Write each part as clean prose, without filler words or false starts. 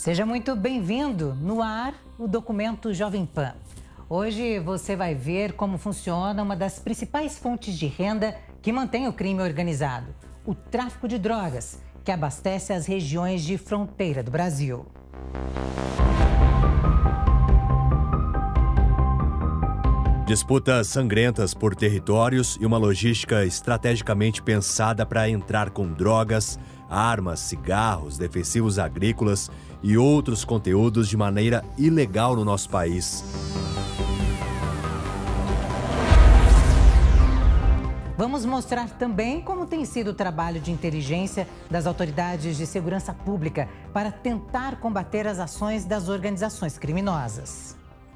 Seja muito bem-vindo no ar, o Documento Jovem Pan. Hoje você vai ver como funciona uma das principais fontes de renda que mantém o crime organizado, o tráfico de drogas, que abastece as regiões de fronteira do Brasil. Disputas sangrentas por territórios e uma logística estrategicamente pensada para entrar com drogas, armas, cigarros, defensivos agrícolas e outros conteúdos de maneira ilegal no nosso país. Vamos mostrar também como tem sido o trabalho de inteligência das autoridades de segurança pública para tentar combater as ações das organizações criminosas.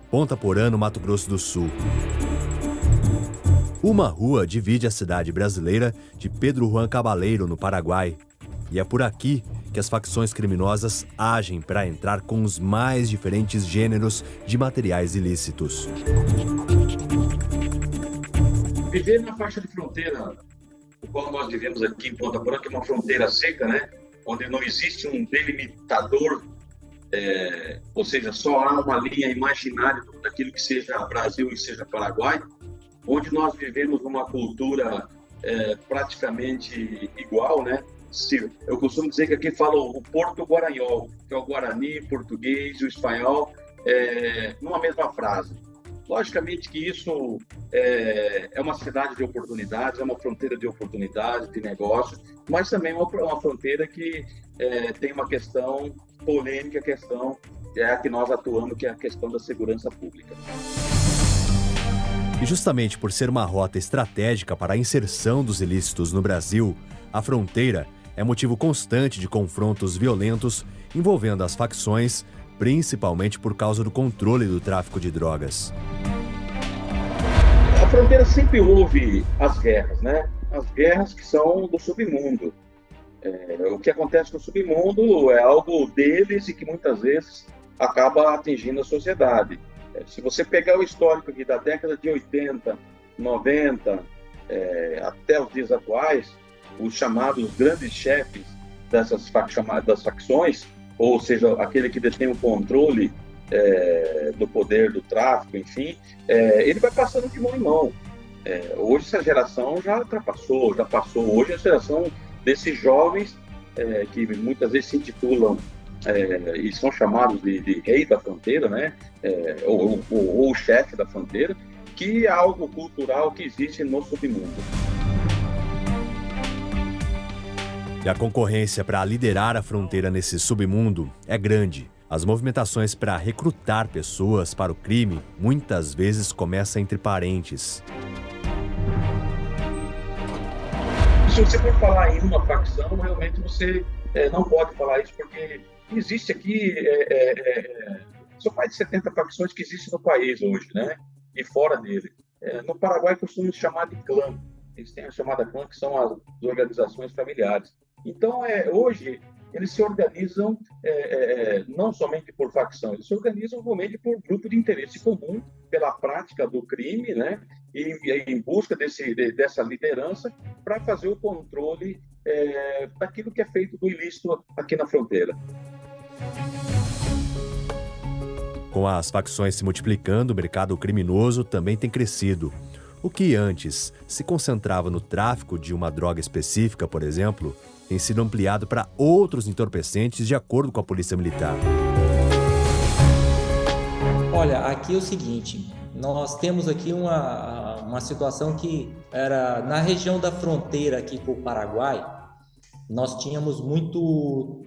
Ponta Porã, no Mato Grosso do Sul. Uma rua divide a cidade brasileira de Pedro Juan Cabaleiro, no Paraguai. E é por aqui que as facções criminosas agem para entrar com os mais diferentes gêneros de materiais ilícitos. Viver na faixa de fronteira, o qual nós vivemos aqui em Ponta Porã, que é uma fronteira seca, né? Onde não existe um delimitador, ou seja, só há uma linha imaginária daquilo que seja Brasil e seja Paraguai, onde nós vivemos uma cultura praticamente igual, né? Eu costumo dizer que aqui falam o porto-guaranhol, que é o guarani, o português e o espanhol, numa mesma frase. Logicamente que isso é uma cidade de oportunidades, é uma fronteira de oportunidades, de negócios, mas também uma fronteira que tem uma questão polêmica, questão a que nós atuamos, que é a questão da segurança pública. E justamente por ser uma rota estratégica para a inserção dos ilícitos no Brasil, a fronteira é motivo constante de confrontos violentos envolvendo as facções, principalmente por causa do controle do tráfico de drogas. A fronteira sempre houve as guerras, né? As guerras que são do submundo. O que acontece no submundo é algo deles e que muitas vezes acaba atingindo a sociedade. Se você pegar o histórico aqui da década de 80, 90, até os dias atuais, os chamados grandes chefes das facções, ou seja, aquele que detém o controle do poder do tráfico, enfim, ele vai passando de mão em mão. Hoje essa geração já ultrapassou, já passou. Hoje a geração desses jovens que muitas vezes se intitulam e são chamados de rei da fronteira, né? Ou chefe da fronteira, que é algo cultural que existe no submundo. E a concorrência para liderar a fronteira nesse submundo é grande. As movimentações para recrutar pessoas para o crime muitas vezes começam entre parentes. Se você for falar em uma facção, realmente você não pode falar isso, porque existe aqui são mais de 70 facções que existem no país hoje, né? E fora dele. No Paraguai costumam chamar de clã. Eles têm a chamada clã, que são as organizações familiares. Então, hoje, eles se organizam não somente por facção, eles se organizam realmente por grupo de interesse comum, pela prática do crime, né? E em busca dessa liderança para fazer o controle daquilo que é feito do ilícito aqui na fronteira. Com as facções se multiplicando, o mercado criminoso também tem crescido. O que antes se concentrava no tráfico de uma droga específica, por exemplo, tem sido ampliado para outros entorpecentes de acordo com a Polícia Militar. Olha, aqui é o seguinte, nós temos aqui uma situação que era na região da fronteira aqui com o Paraguai, nós tínhamos muito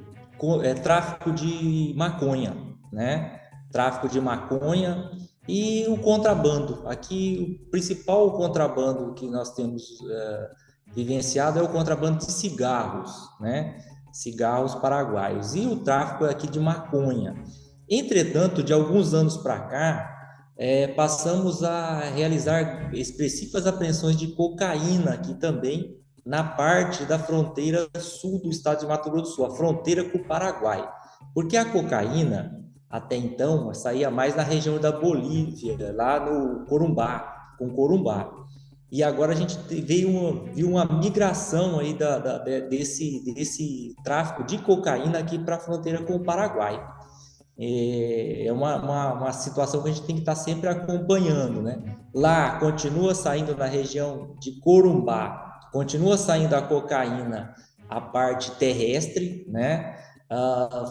tráfico de maconha, né? Tráfico de maconha e o contrabando. Aqui o principal contrabando que nós temos vivenciado é o contrabando de cigarros, né? Cigarros paraguaios e o tráfico aqui de maconha. Entretanto, de alguns anos para cá, passamos a realizar expressivas apreensões de cocaína aqui também na parte da fronteira sul do estado de Mato Grosso do Sul, a fronteira com o Paraguai. Porque a cocaína, até então, saía mais na região da Bolívia, lá no Corumbá, com Corumbá. E agora a gente viu uma migração aí desse tráfico de cocaína aqui para a fronteira com o Paraguai. é uma situação que a gente tem que estar sempre acompanhando, né? Lá continua saindo na região de Corumbá, continua saindo a cocaína, a parte terrestre, né?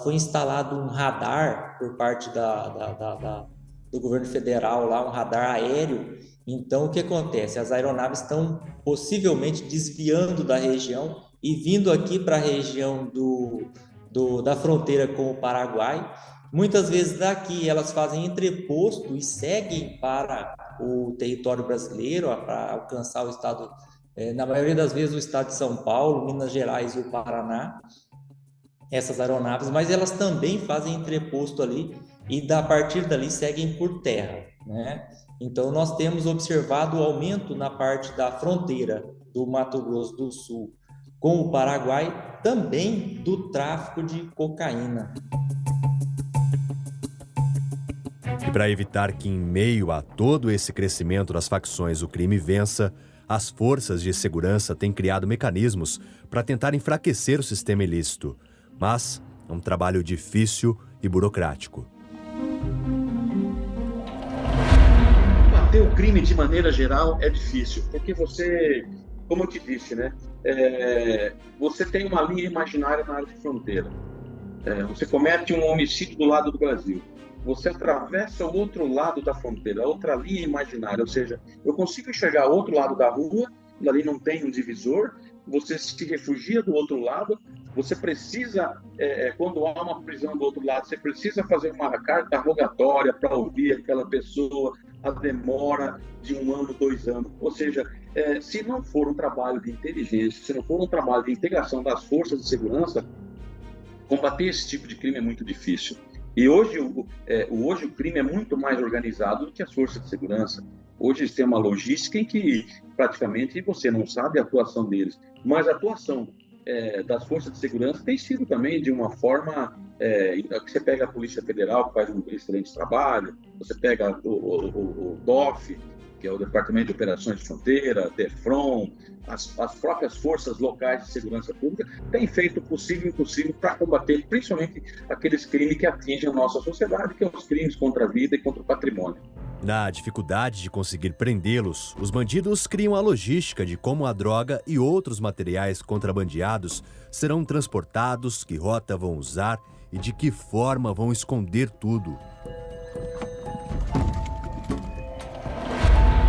Foi instalado um radar por parte do governo federal lá, um radar aéreo. Então, o que acontece? As aeronaves estão possivelmente desviando da região e vindo aqui para a região da fronteira com o Paraguai. Muitas vezes daqui elas fazem entreposto e seguem para o território brasileiro para alcançar o estado, na maioria das vezes, o estado de São Paulo, Minas Gerais e o Paraná, essas aeronaves, mas elas também fazem entreposto ali e a partir dali seguem por terra, né? Então nós temos observado o aumento na parte da fronteira do Mato Grosso do Sul com o Paraguai, também do tráfico de cocaína. E para evitar que, em meio a todo esse crescimento das facções, o crime vença, as forças de segurança têm criado mecanismos para tentar enfraquecer o sistema ilícito. Mas é um trabalho difícil e burocrático. Combater o crime de maneira geral é difícil, porque você, como eu te disse, né? Você tem uma linha imaginária na área de fronteira. Você comete um homicídio do lado do Brasil. Você atravessa o outro lado da fronteira, outra linha imaginária, ou seja, eu consigo enxergar o outro lado da rua, ali não tem um divisor, você se refugia do outro lado, você precisa, quando há uma prisão do outro lado, você precisa fazer uma carta rogatória para ouvir aquela pessoa, a demora de 1 ano, 2 anos, ou seja, se não for um trabalho de inteligência, se não for um trabalho de integração das forças de segurança, combater esse tipo de crime é muito difícil. E hoje o crime é muito mais organizado do que as forças de segurança. Hoje eles têm uma logística em que praticamente você não sabe a atuação deles, mas a atuação das forças de segurança tem sido também de uma forma que você pega a Polícia Federal, que faz um excelente trabalho, você pega o DOF, que é o Departamento de Operações de Fronteira, DEFRON, as próprias forças locais de segurança pública têm feito o possível e impossível para combater principalmente aqueles crimes que atingem a nossa sociedade, que são os crimes contra a vida e contra o patrimônio. Na dificuldade de conseguir prendê-los, os bandidos criam a logística de como a droga e outros materiais contrabandeados serão transportados, que rota vão usar e de que forma vão esconder tudo.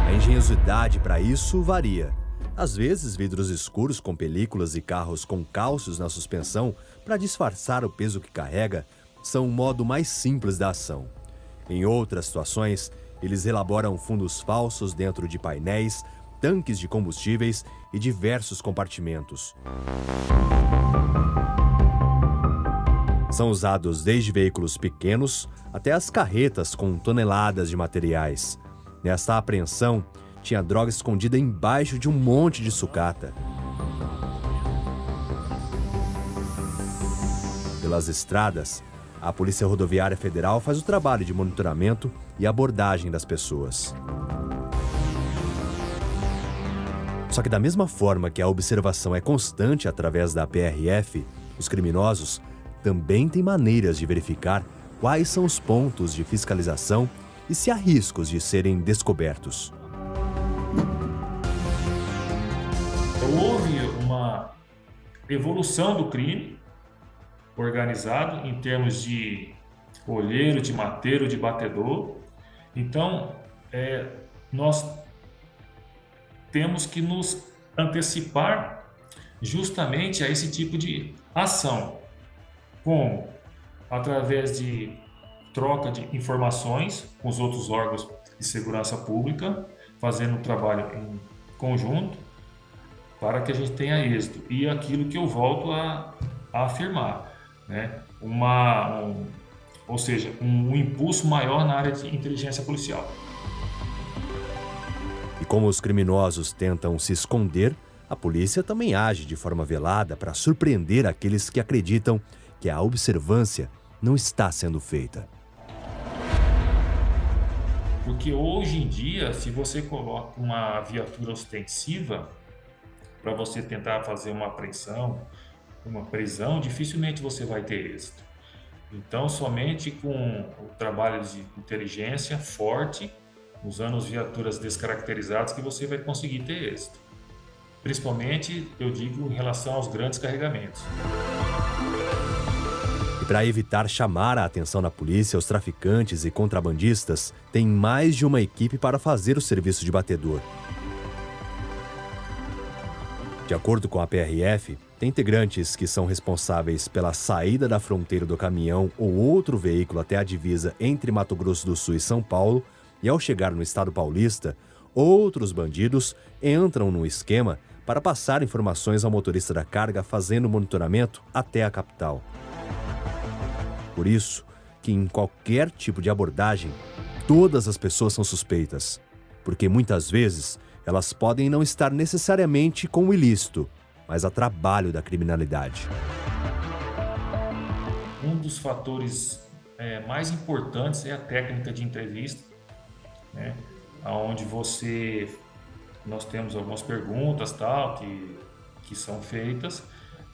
A engenhosidade para isso varia. Às vezes, vidros escuros com películas e carros com cálcios na suspensão para disfarçar o peso que carrega são o modo mais simples da ação. Em outras situações, eles elaboram fundos falsos dentro de painéis, tanques de combustíveis e diversos compartimentos. São usados desde veículos pequenos até as carretas com toneladas de materiais. Nessa apreensão, tinha droga escondida embaixo de um monte de sucata. Pelas estradas, a Polícia Rodoviária Federal faz o trabalho de monitoramento e abordagem das pessoas. Só que da mesma forma que a observação é constante através da PRF, os criminosos também têm maneiras de verificar quais são os pontos de fiscalização e se há riscos de serem descobertos. Houve uma evolução do crime organizado em termos de olheiro, de mateiro, de batedor. Então, nós temos que nos antecipar justamente a esse tipo de ação, como através de troca de informações com os outros órgãos de segurança pública, fazendo um trabalho em conjunto para que a gente tenha êxito. E aquilo que eu volto a afirmar, né? Ou seja, um impulso maior na área de inteligência policial. E como os criminosos tentam se esconder, a polícia também age de forma velada para surpreender aqueles que acreditam que a observância não está sendo feita. Porque hoje em dia, se você coloca uma viatura ostensiva para você tentar fazer uma apreensão, uma prisão, dificilmente você vai ter êxito. Então, somente com o trabalho de inteligência forte, usando as viaturas descaracterizadas, que você vai conseguir ter êxito. Principalmente, eu digo, em relação aos grandes carregamentos. E para evitar chamar a atenção da polícia, os traficantes e contrabandistas têm mais de uma equipe para fazer o serviço de batedor. De acordo com a PRF, tem integrantes que são responsáveis pela saída da fronteira do caminhão ou outro veículo até a divisa entre Mato Grosso do Sul e São Paulo, e ao chegar no estado paulista, outros bandidos entram no esquema para passar informações ao motorista da carga, fazendo monitoramento até a capital. Por isso que em qualquer tipo de abordagem, todas as pessoas são suspeitas, porque muitas vezes elas podem não estar necessariamente com o ilícito, mas a trabalho da criminalidade. Um dos fatores mais importantes é a técnica de entrevista, né? Onde nós temos algumas perguntas que são feitas,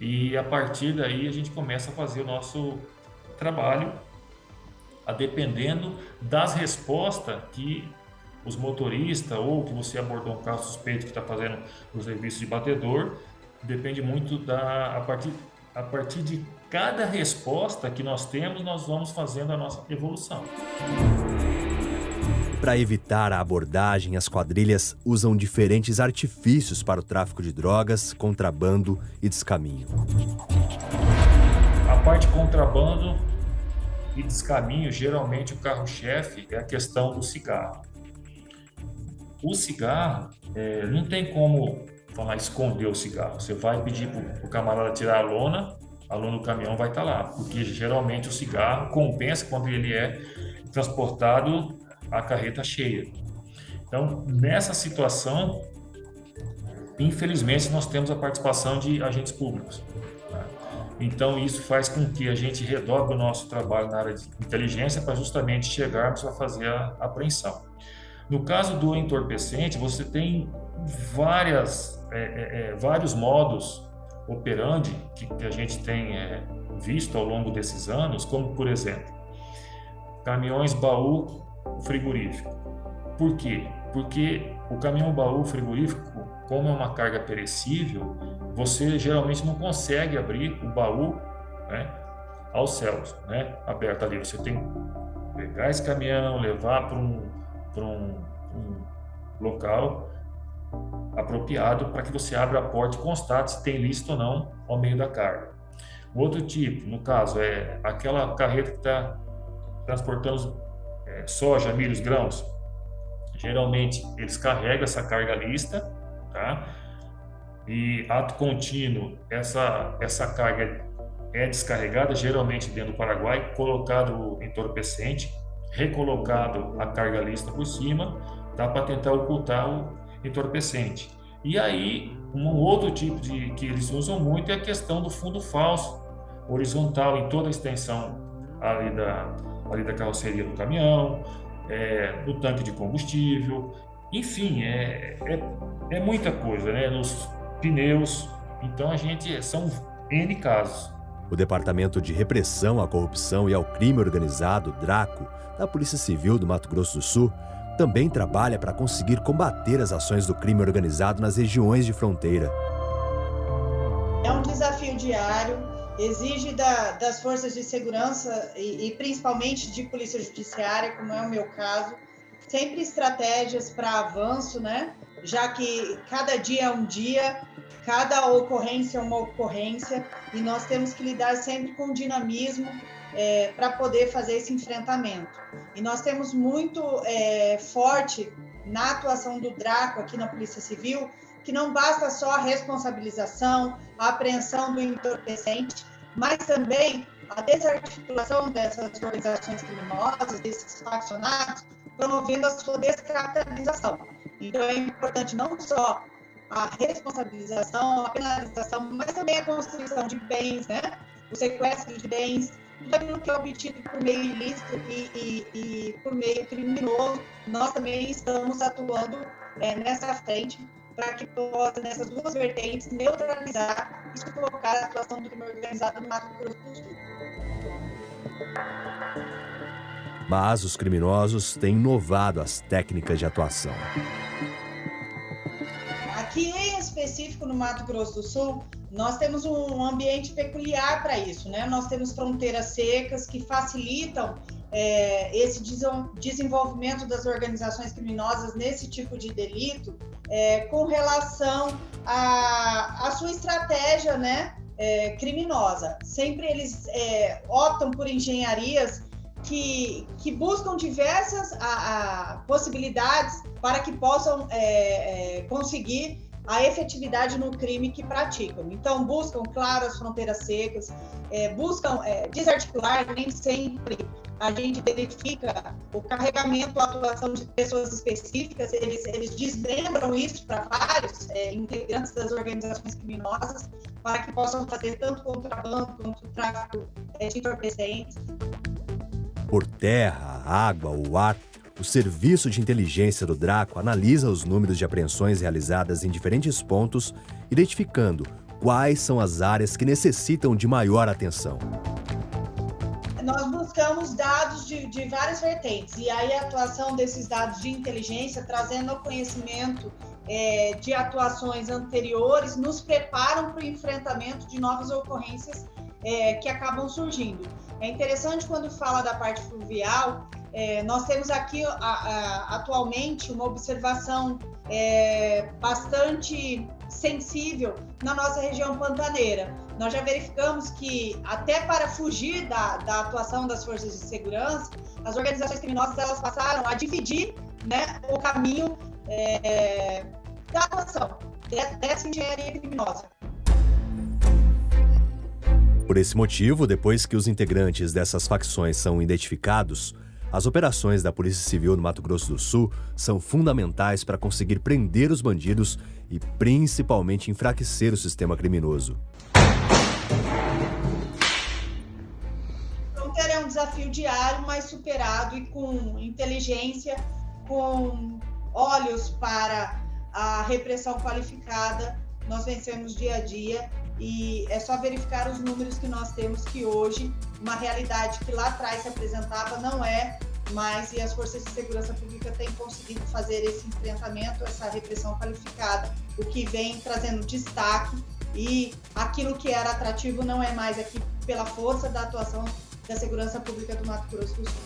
e a partir daí a gente começa a fazer o nosso trabalho, dependendo das respostas que os motoristas ou que você abordou um caso suspeito que está fazendo o serviço de batedor, depende muito a partir de cada resposta que nós temos, nós vamos fazendo a nossa evolução. Para evitar a abordagem, as quadrilhas usam diferentes artifícios para o tráfico de drogas, contrabando e descaminho. A parte contrabando e descaminho, geralmente o carro-chefe é a questão do cigarro. O cigarro, não tem como esconder o cigarro. Você vai pedir para o camarada tirar a lona do caminhão vai estar lá, porque geralmente o cigarro compensa quando ele é transportado a carreta cheia. Então, nessa situação, infelizmente, nós temos a participação de agentes públicos. Então, isso faz com que a gente redobre o nosso trabalho na área de inteligência para justamente chegarmos a fazer a apreensão. No caso do entorpecente, você tem vários modos operandi que a gente tem visto ao longo desses anos, como, por exemplo, caminhões baú frigorífico. Por quê? Porque o caminhão baú frigorífico, como é uma carga perecível, você geralmente não consegue abrir o baú, né, aos céus, né, aberto ali. Você tem que pegar esse caminhão, levar para um local apropriado para que você abra a porta e constate se tem lícito ou não ao meio da carga. O outro tipo, no caso, é aquela carreta que está transportando soja, milhos, grãos. Geralmente eles carregam essa carga lista, tá? E ato contínuo, essa carga é descarregada, geralmente dentro do Paraguai, colocado o entorpecente, recolocado a carga lista por cima, tá? Para tentar ocultar o entorpecente. E aí, um outro tipo que eles usam muito é a questão do fundo falso, horizontal em toda a extensão ali da carroceria do caminhão, no tanque de combustível, enfim, é muita coisa, né? Nos pneus. Então são N casos. O Departamento de Repressão à Corrupção e ao Crime Organizado, DRACO, da Polícia Civil do Mato Grosso do Sul, também trabalha para conseguir combater as ações do crime organizado nas regiões de fronteira. É um desafio diário, exige das forças de segurança e principalmente de polícia judiciária, como é o meu caso, sempre estratégias para avanço, né? Já que cada dia é um dia, cada ocorrência é uma ocorrência, e nós temos que lidar sempre com dinamismo para poder fazer esse enfrentamento. E nós temos muito forte na atuação do DRACO aqui na Polícia Civil, que não basta só a responsabilização, a apreensão do entorpecente, mas também a desarticulação dessas organizações criminosas, desses faccionados, promovendo a sua descaracterização. Então é importante não só a responsabilização, a penalização, mas também a construção de bens, né? O sequestro de bens, tudo aquilo que é obtido por meio ilícito e por meio criminoso. Nós também estamos atuando nessa frente para que possa, nessas duas vertentes, neutralizar e sufocar a atuação do crime organizado no Mato Grosso do Sul. Mas os criminosos têm inovado as técnicas de atuação. Aqui, em específico, no Mato Grosso do Sul, nós temos um ambiente peculiar para isso, né? Nós temos fronteiras secas que facilitam esse desenvolvimento das organizações criminosas nesse tipo de delito, com relação à sua estratégia, né, criminosa. Sempre eles optam por engenharias que buscam diversas possibilidades para que possam conseguir a efetividade no crime que praticam. Então, buscam, claro, as fronteiras secas, buscam desarticular, nem sempre a gente verifica o carregamento, a atuação de pessoas específicas, eles desmembram isso para vários integrantes das organizações criminosas, para que possam fazer tanto contrabando quanto tráfico de entorpecentes. Por terra, água ou ar, o Serviço de Inteligência do DRACO analisa os números de apreensões realizadas em diferentes pontos, identificando quais são as áreas que necessitam de maior atenção. Nós buscamos dados de várias vertentes, e aí a atuação desses dados de inteligência, trazendo ao conhecimento de atuações anteriores, nos preparam para o enfrentamento de novas ocorrências que acabam surgindo. É interessante quando fala da parte fluvial, nós temos aqui atualmente uma observação bastante sensível na nossa região pantaneira. Nós já verificamos que, até para fugir da atuação das forças de segurança, as organizações criminosas elas passaram a dividir, né, o caminho da atuação dessa engenharia criminosa. Por esse motivo, depois que os integrantes dessas facções são identificados, as operações da Polícia Civil no Mato Grosso do Sul são fundamentais para conseguir prender os bandidos e, principalmente, enfraquecer o sistema criminoso. A fronteira é um desafio diário, mas superado e com inteligência, com olhos para a repressão qualificada, nós vencemos dia a dia. E é só verificar os números que nós temos, que hoje uma realidade que lá atrás se apresentava não é mais, e as forças de segurança pública têm conseguido fazer esse enfrentamento, essa repressão qualificada, o que vem trazendo destaque, e aquilo que era atrativo não é mais aqui pela força da atuação da segurança pública do Mato Grosso do Sul.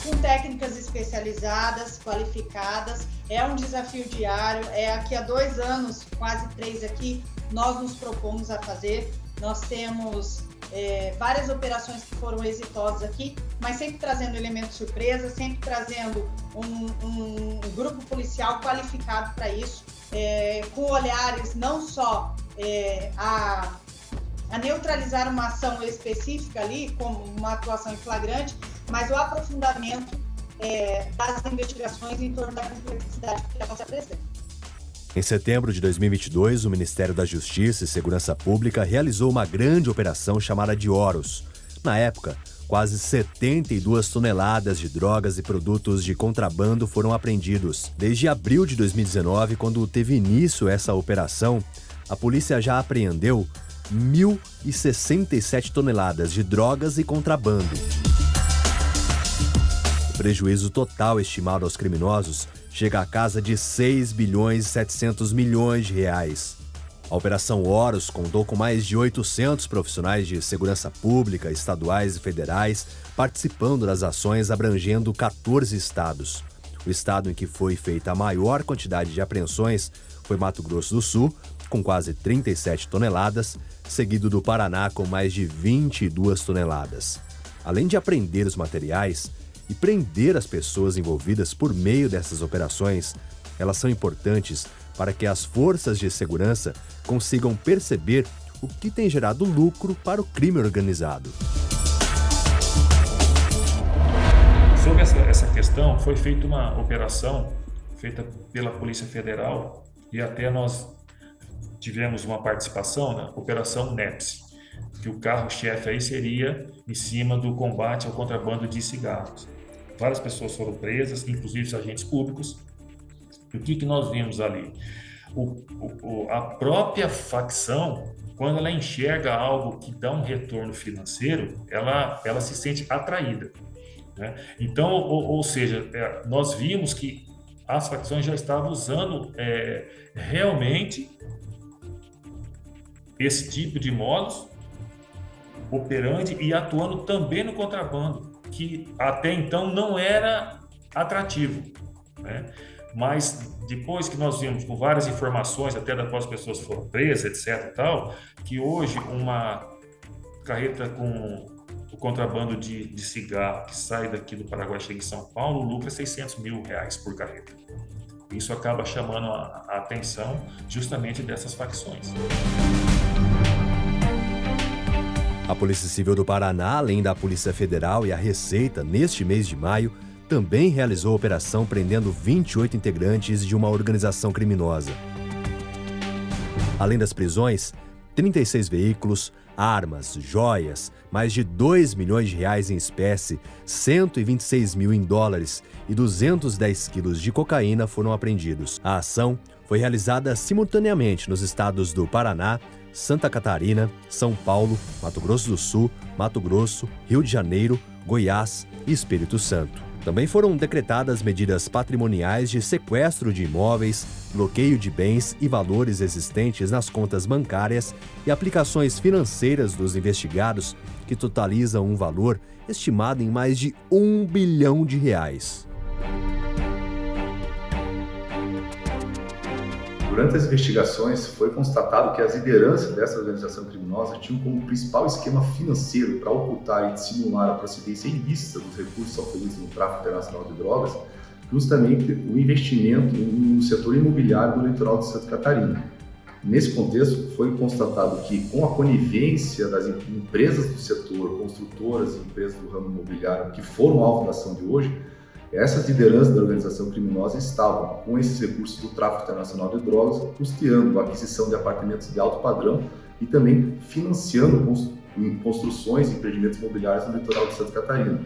Com técnicas especializadas, qualificadas, é um desafio diário, aqui há 2 anos, quase 3 aqui, nós nos propomos a fazer. Nós temos várias operações que foram exitosas aqui, mas sempre trazendo elementos surpresa, sempre trazendo um grupo policial qualificado para isso, com olhares não só a neutralizar uma ação específica ali, como uma atuação em flagrante, mas o aprofundamento das investigações em torno da complexidade que ela se apresenta. Em setembro de 2022, o Ministério da Justiça e Segurança Pública realizou uma grande operação chamada de Horus. Na época, quase 72 toneladas de drogas e produtos de contrabando foram apreendidos. Desde abril de 2019, quando teve início essa operação, a polícia já apreendeu 1.067 toneladas de drogas e contrabando. O prejuízo total estimado aos criminosos chega à casa de 6 bilhões e 700 milhões de reais. A Operação Horus contou com mais de 800 profissionais de segurança pública, estaduais e federais, participando das ações abrangendo 14 estados. O estado em que foi feita a maior quantidade de apreensões foi Mato Grosso do Sul, com quase 37 toneladas, seguido do Paraná com mais de 22 toneladas. Além de apreender os materiais e prender as pessoas envolvidas por meio dessas operações, elas são importantes para que as forças de segurança consigam perceber o que tem gerado lucro para o crime organizado. Sobre essa questão, foi feita uma operação feita pela Polícia Federal e até nós tivemos uma participação na Operação NEPS, que o carro-chefe aí seria em cima do combate ao contrabando de cigarros. várias pessoas foram presas, inclusive os agentes públicos. E o que nós vimos ali? A própria facção, quando ela enxerga algo que dá um retorno financeiro, ela se sente atraída, né? Então, ou seja, nós vimos que as facções já estavam usando realmente esse tipo de modus operandi e atuando também no contrabando, que até então não era atrativo, né? Mas depois que nós vimos com várias informações, até da qual as pessoas foram presas, etc. e tal, que hoje uma carreta com o contrabando de cigarro que sai daqui do Paraguai e chega em São Paulo lucra R$600 mil por carreta. Isso acaba chamando a atenção justamente dessas facções. A Polícia Civil do Paraná, além da Polícia Federal e a Receita, neste mês de maio, também realizou operação prendendo 28 integrantes de uma organização criminosa. Além das prisões, 36 veículos, armas, joias, mais de R$2 milhões em espécie, 126 mil em dólares e 210 quilos de cocaína foram apreendidos. A ação foi realizada simultaneamente nos estados do Paraná, Santa Catarina, São Paulo, Mato Grosso do Sul, Mato Grosso, Rio de Janeiro, Goiás e Espírito Santo. Também foram decretadas medidas patrimoniais de sequestro de imóveis, bloqueio de bens e valores existentes nas contas bancárias e aplicações financeiras dos investigados, que totalizam um valor estimado em mais de R$1 bilhão. Durante as investigações, foi constatado que as lideranças dessa organização criminosa tinham como principal esquema financeiro para ocultar e dissimular a procedência ilícita dos recursos oferidos no tráfico internacional de drogas, justamente o investimento no setor imobiliário do litoral de Santa Catarina. Nesse contexto, foi constatado que, com a conivência das empresas do setor, construtoras e empresas do ramo imobiliário que foram alvo da ação de hoje, essas lideranças da organização criminosa estavam, com esses recursos do tráfico internacional de drogas, custeando a aquisição de apartamentos de alto padrão e também financiando construções e empreendimentos imobiliários no litoral de Santa Catarina.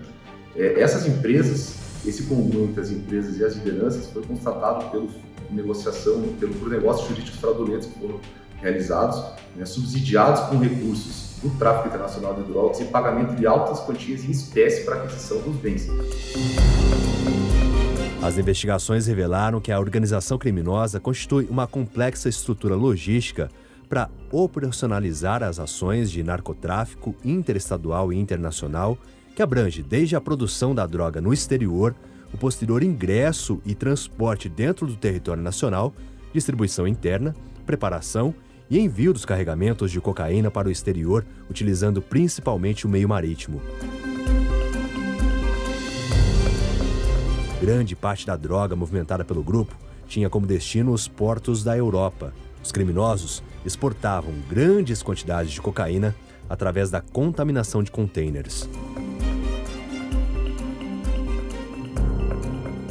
Essas empresas, esse conjunto das empresas e as lideranças foi constatado por negócios jurídicos fraudulentos que foram realizados, subsidiados com recursos do tráfico internacional de drogas e pagamento de altas quantias em espécie para aquisição dos bens. As investigações revelaram que a organização criminosa constitui uma complexa estrutura logística para operacionalizar as ações de narcotráfico interestadual e internacional, que abrange desde a produção da droga no exterior, o posterior ingresso e transporte dentro do território nacional, distribuição interna, preparação e envio dos carregamentos de cocaína para o exterior, utilizando principalmente o meio marítimo. Grande parte da droga movimentada pelo grupo tinha como destino os portos da Europa. Os criminosos exportavam grandes quantidades de cocaína através da contaminação de contêineres.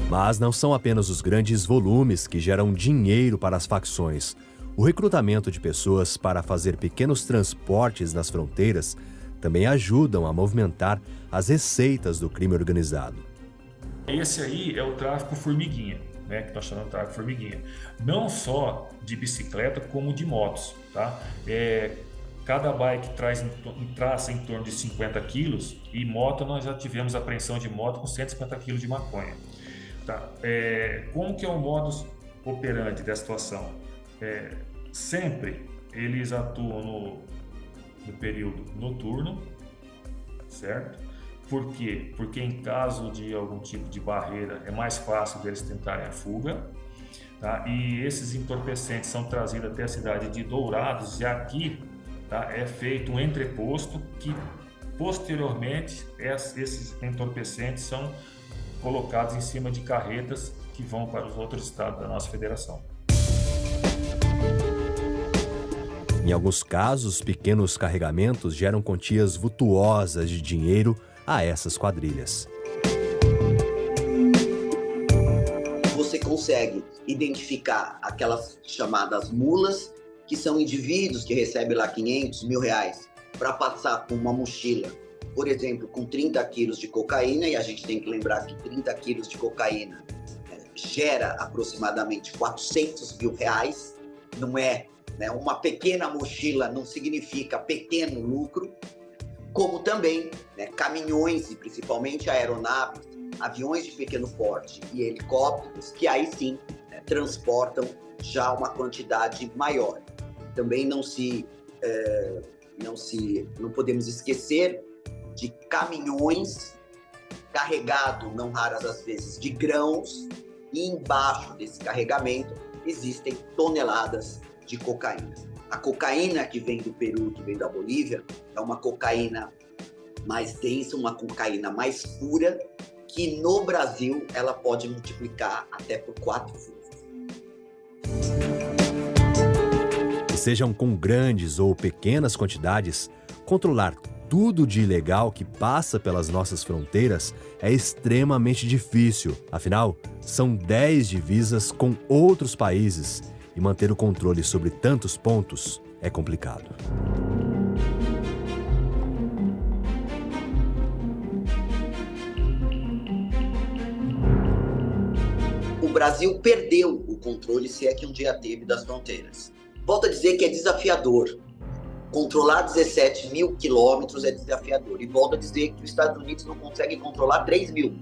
Mas não são apenas os grandes volumes que geram dinheiro para as facções. O recrutamento de pessoas para fazer pequenos transportes nas fronteiras também ajudam a movimentar as receitas do crime organizado. Esse aí é o tráfico formiguinha, né, que nós chamamos de tráfico formiguinha. Não só de bicicleta, como de motos, tá? Cada bike traça em torno de 50 quilos e moto nós já tivemos apreensão de moto com 150 quilos de maconha. Tá? Como que é o modus operandi dessa situação? Sempre eles atuam no período noturno, certo? Por quê? Porque em caso de algum tipo de barreira é mais fácil deles tentarem a fuga, tá? E esses entorpecentes são trazidos até a cidade de Dourados e aqui, tá, é feito um entreposto que posteriormente esses entorpecentes são colocados em cima de carretas que vão para os outros estados da nossa federação. Em alguns casos, pequenos carregamentos geram quantias vultuosas de dinheiro a essas quadrilhas. Você consegue identificar aquelas chamadas mulas, que são indivíduos que recebem lá 500 mil reais para passar com uma mochila por exemplo, com 30 quilos de cocaína, e a gente tem que lembrar que 30 quilos de cocaína gera aproximadamente R$400 mil, não é, né, uma pequena mochila não significa pequeno lucro, como também, né, caminhões e principalmente aeronaves, aviões de pequeno porte e helicópteros, que aí sim, né, transportam já uma quantidade maior. Também não podemos esquecer de caminhões carregados, não raras as vezes, de grãos, e embaixo desse carregamento existem toneladas de cocaína. A cocaína que vem do Peru, que vem da Bolívia, é uma cocaína mais densa, uma cocaína mais pura, que no Brasil ela pode multiplicar até por 4 vezes. E sejam com grandes ou pequenas quantidades, controlar tudo de ilegal que passa pelas nossas fronteiras é extremamente difícil. Afinal, são 10 divisas com outros países e manter o controle sobre tantos pontos é complicado. O Brasil perdeu o controle, se é que um dia teve, das fronteiras. Volto a dizer que é desafiador. Controlar 17 mil quilômetros é desafiador. E volto a dizer que os Estados Unidos não conseguem controlar 3 mil,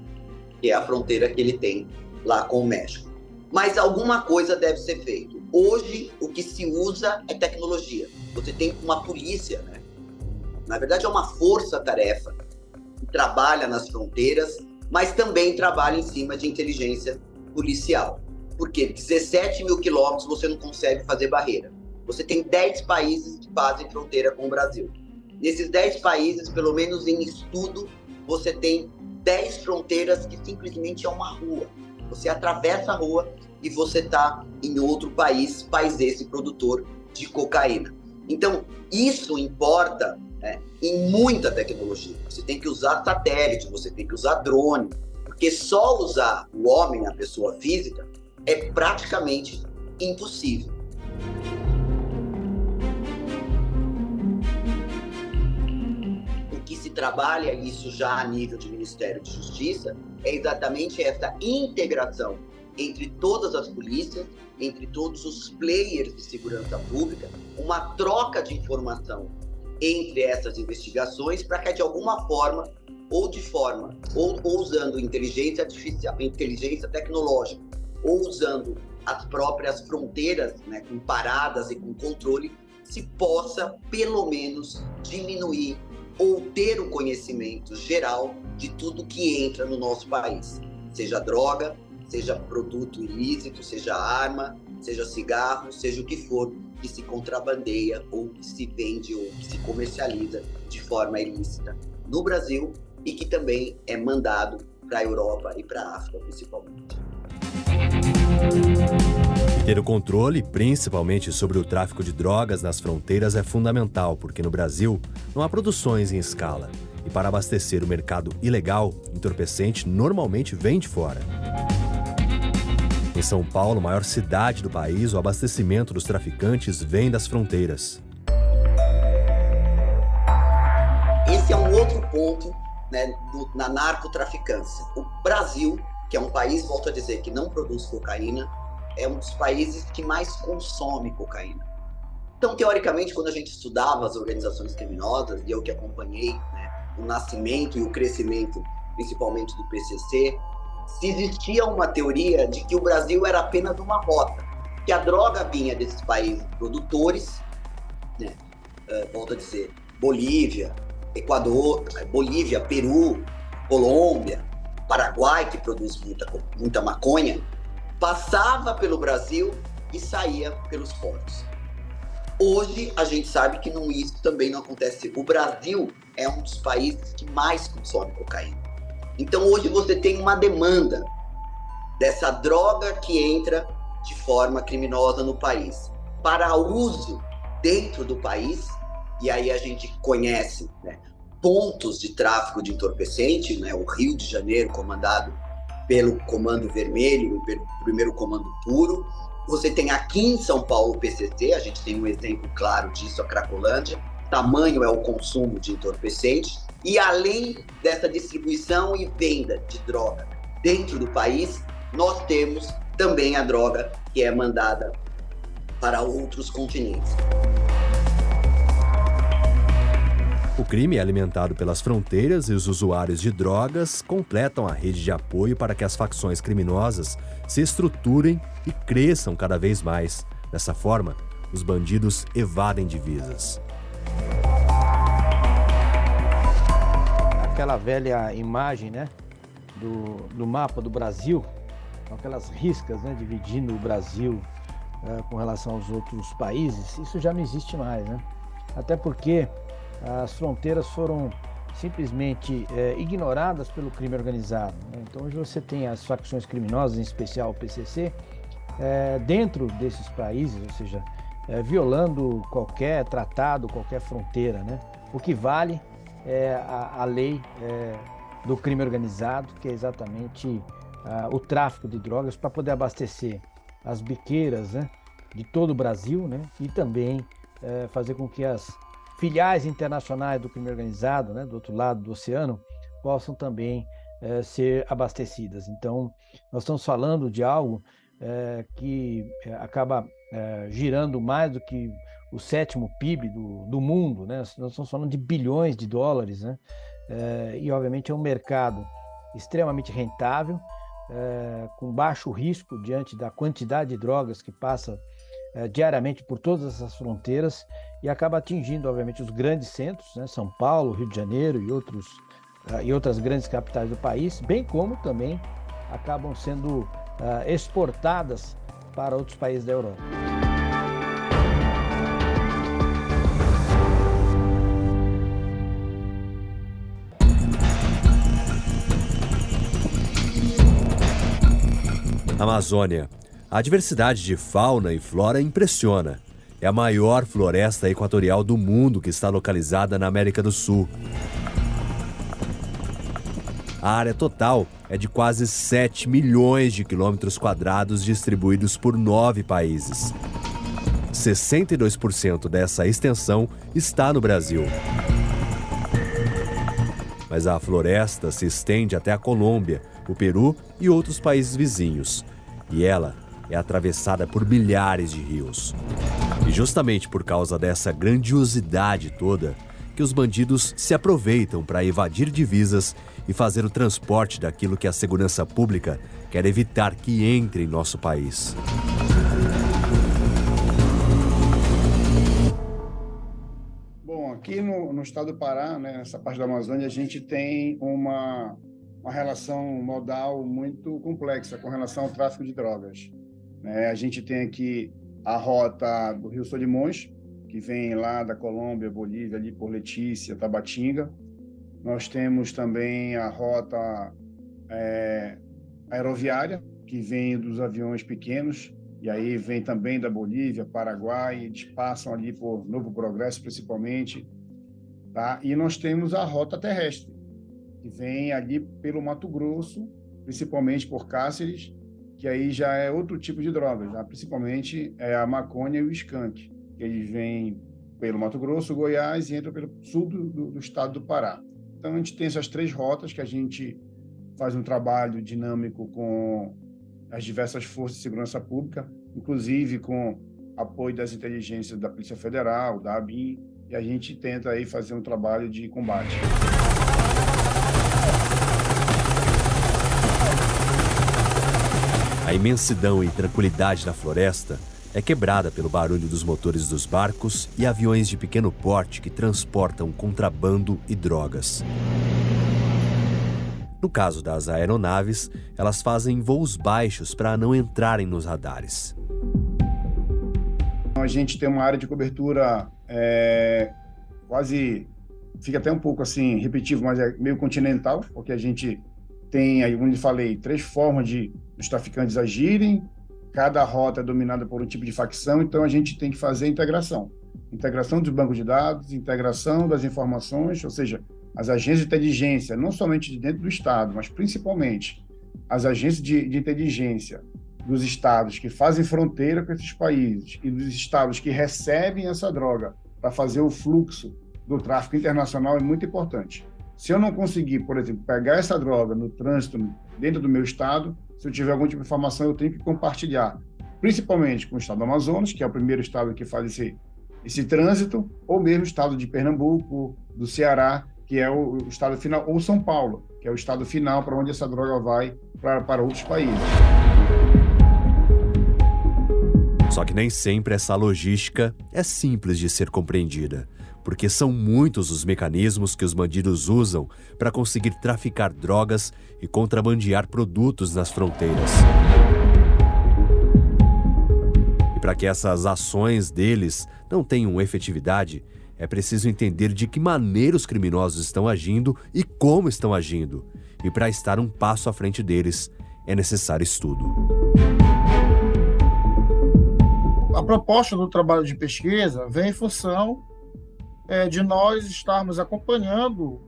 que é a fronteira que ele tem lá com o México. Mas alguma coisa deve ser feita. Hoje, o que se usa é tecnologia. Você tem uma polícia, né? Na verdade, é uma força-tarefa que trabalha nas fronteiras, mas também trabalha em cima de inteligência policial. Porque 17 mil quilômetros você não consegue fazer barreira. Você tem 10 países que fazem fronteira com o Brasil. Nesses 10 países, pelo menos em estudo, você tem 10 fronteiras que simplesmente é uma rua. Você atravessa a rua e você está em outro país esse produtor de cocaína. Então, isso importa, né, em muita tecnologia. Você tem que usar satélite, você tem que usar drone, porque só usar o homem, a pessoa física, é praticamente impossível. Trabalha isso já a nível de Ministério de Justiça é exatamente essa integração entre todas as polícias, entre todos os players de segurança pública, uma troca de informação entre essas investigações para que de alguma forma ou usando inteligência artificial, inteligência tecnológica, ou usando as próprias fronteiras, né, com paradas e com controle, se possa pelo menos diminuir ou ter o conhecimento geral de tudo que entra no nosso país. Seja droga, seja produto ilícito, seja arma, seja cigarro, seja o que for que se contrabandeia ou que se vende ou que se comercializa de forma ilícita no Brasil e que também é mandado para a Europa e para a África principalmente. Ter o controle, principalmente sobre o tráfico de drogas nas fronteiras, é fundamental, porque no Brasil não há produções em escala. E para abastecer o mercado ilegal, entorpecente normalmente vem de fora. Em São Paulo, maior cidade do país, o abastecimento dos traficantes vem das fronteiras. Esse é um outro ponto, né, na narcotraficância. O Brasil, que é um país, volto a dizer, que não produz cocaína, é um dos países que mais consome cocaína. Então, teoricamente, quando a gente estudava as organizações criminosas, e eu que acompanhei, né, o nascimento e o crescimento, principalmente do PCC, se existia uma teoria de que o Brasil era apenas uma rota, que a droga vinha desses países produtores, né, volto a dizer, Bolívia, Equador, Bolívia, Peru, Colômbia, Paraguai, que produz muita maconha, passava pelo Brasil e saía pelos portos. Hoje, a gente sabe que isso também não acontece. O Brasil é um dos países que mais consome cocaína. Então, hoje você tem uma demanda dessa droga que entra de forma criminosa no país para uso dentro do país, e aí a gente conhece, né, pontos de tráfico de entorpecente, né, o Rio de Janeiro, comandado pelo Comando Vermelho e pelo Primeiro Comando Puro. Você tem aqui em São Paulo o PCC, a gente tem um exemplo claro disso, a Cracolândia. Tamanho é o consumo de entorpecente. E além dessa distribuição e venda de droga dentro do país, nós temos também a droga que é mandada para outros continentes. O crime é alimentado pelas fronteiras e os usuários de drogas completam a rede de apoio para que as facções criminosas se estruturem e cresçam cada vez mais. Dessa forma, os bandidos evadem divisas. Aquela velha imagem, né, do mapa do Brasil, com aquelas riscas, né, dividindo o Brasil com relação aos outros países, isso já não existe mais, né? Até porque as fronteiras foram simplesmente ignoradas pelo crime organizado, né? Então hoje você tem as facções criminosas, em especial o PCC, dentro desses países, ou seja, violando qualquer tratado, qualquer fronteira, né? O que vale é a lei do crime organizado, que é exatamente o tráfico de drogas para poder abastecer as biqueiras, né, de todo o Brasil, né, e também fazer com que as filiais internacionais do crime organizado, né, do outro lado do oceano, possam também ser abastecidas. Então, nós estamos falando de algo que acaba girando mais do que o 7º PIB do mundo, né? Nós estamos falando de bilhões de dólares, né? E, obviamente, é um mercado extremamente rentável, com baixo risco diante da quantidade de drogas que passa diariamente por todas essas fronteiras e acaba atingindo, obviamente, os grandes centros, né? São Paulo, Rio de Janeiro e outras grandes capitais do país, bem como também acabam sendo exportadas para outros países da Europa. Amazônia. A diversidade de fauna e flora impressiona. É a maior floresta equatorial do mundo que está localizada na América do Sul. A área total é de quase 7 milhões de quilômetros quadrados distribuídos por 9 países. 62% dessa extensão está no Brasil. Mas a floresta se estende até a Colômbia, o Peru e outros países vizinhos. E ela é atravessada por milhares de rios. E justamente por causa dessa grandiosidade toda, que os bandidos se aproveitam para evadir divisas e fazer o transporte daquilo que a segurança pública quer evitar que entre em nosso país. Bom, aqui no estado do Pará, né, nessa parte da Amazônia, a gente tem uma relação modal muito complexa com relação ao tráfico de drogas. A gente tem aqui a rota do Rio Solimões, que vem lá da Colômbia, Bolívia, ali por Letícia, Tabatinga. Nós temos também a rota aeroviária, que vem dos aviões pequenos, e aí vem também da Bolívia, Paraguai, eles passam ali por Novo Progresso, principalmente. Tá? E nós temos a rota terrestre, que vem ali pelo Mato Grosso, principalmente por Cáceres, que aí já é outro tipo de droga, já principalmente é a maconha e o skunk, que eles vêm pelo Mato Grosso, Goiás e entram pelo sul do estado do Pará. Então, a gente tem essas 3 rotas que a gente faz um trabalho dinâmico com as diversas forças de segurança pública, inclusive com apoio das inteligências da Polícia Federal, da ABIN, e a gente tenta aí fazer um trabalho de combate. A imensidão e tranquilidade da floresta é quebrada pelo barulho dos motores dos barcos e aviões de pequeno porte que transportam contrabando e drogas. No caso das aeronaves, elas fazem voos baixos para não entrarem nos radares. A gente tem uma área de cobertura quase, fica até um pouco assim repetitivo, mas é meio continental, porque a gente tem, aí, como eu falei, 3 formas dos traficantes agirem. Cada rota é dominada por um tipo de facção, então a gente tem que fazer integração. Integração dos bancos de dados, integração das informações, ou seja, as agências de inteligência, não somente de dentro do Estado, mas principalmente as agências de inteligência dos estados que fazem fronteira com esses países e dos estados que recebem essa droga para fazer o fluxo do tráfico internacional é muito importante. Se eu não conseguir, por exemplo, pegar essa droga no trânsito dentro do meu estado, se eu tiver algum tipo de informação, eu tenho que compartilhar, principalmente com o estado do Amazonas, que é o primeiro estado que faz esse trânsito, ou mesmo o estado de Pernambuco, do Ceará, que é o estado final, ou São Paulo, que é o estado final para onde essa droga vai para outros países. Só que nem sempre essa logística é simples de ser compreendida, porque são muitos os mecanismos que os bandidos usam para conseguir traficar drogas e contrabandear produtos nas fronteiras. E para que essas ações deles não tenham efetividade, é preciso entender de que maneira os criminosos estão agindo e como estão agindo. E para estar um passo à frente deles, é necessário estudo. A proposta do trabalho de pesquisa vem em função de nós estarmos acompanhando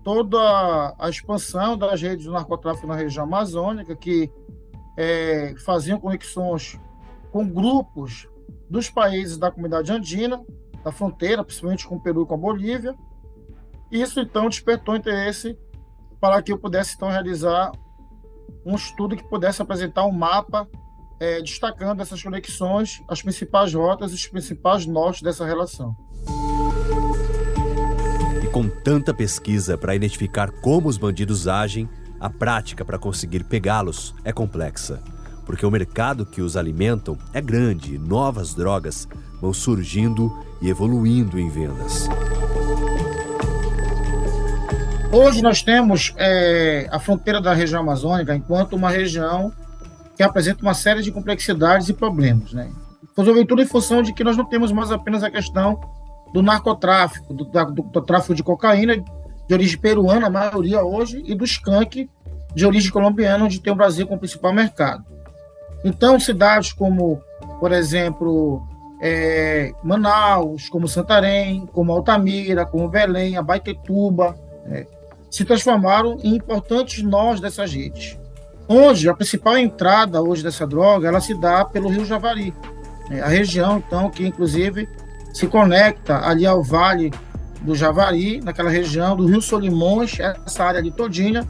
toda a expansão das redes do narcotráfico na região amazônica, que faziam conexões com grupos dos países da comunidade andina, da fronteira, principalmente com o Peru e com a Bolívia. Isso, então, despertou interesse para que eu pudesse, então, realizar um estudo que pudesse apresentar um mapa destacando essas conexões, as principais rotas e os principais nortes dessa relação. E com tanta pesquisa para identificar como os bandidos agem, a prática para conseguir pegá-los é complexa, porque o mercado que os alimentam é grande e novas drogas vão surgindo e evoluindo em vendas. Hoje nós temos a fronteira da região amazônica enquanto uma região que apresenta uma série de complexidades e problemas, né? Sobretudo em função de que nós não temos mais apenas a questão do narcotráfico, do tráfico de cocaína de origem peruana, a maioria hoje, e do skunk de origem colombiana, onde tem o Brasil como principal mercado. Então, cidades como, por exemplo, Manaus, como Santarém, como Altamira, como Belém, Abaetetuba, se transformaram em importantes nós dessas redes. Onde a principal entrada hoje dessa droga, ela se dá pelo Rio Javari. A região, então, que inclusive se conecta ali ao Vale do Javari, naquela região do Rio Solimões, essa área ali todinha,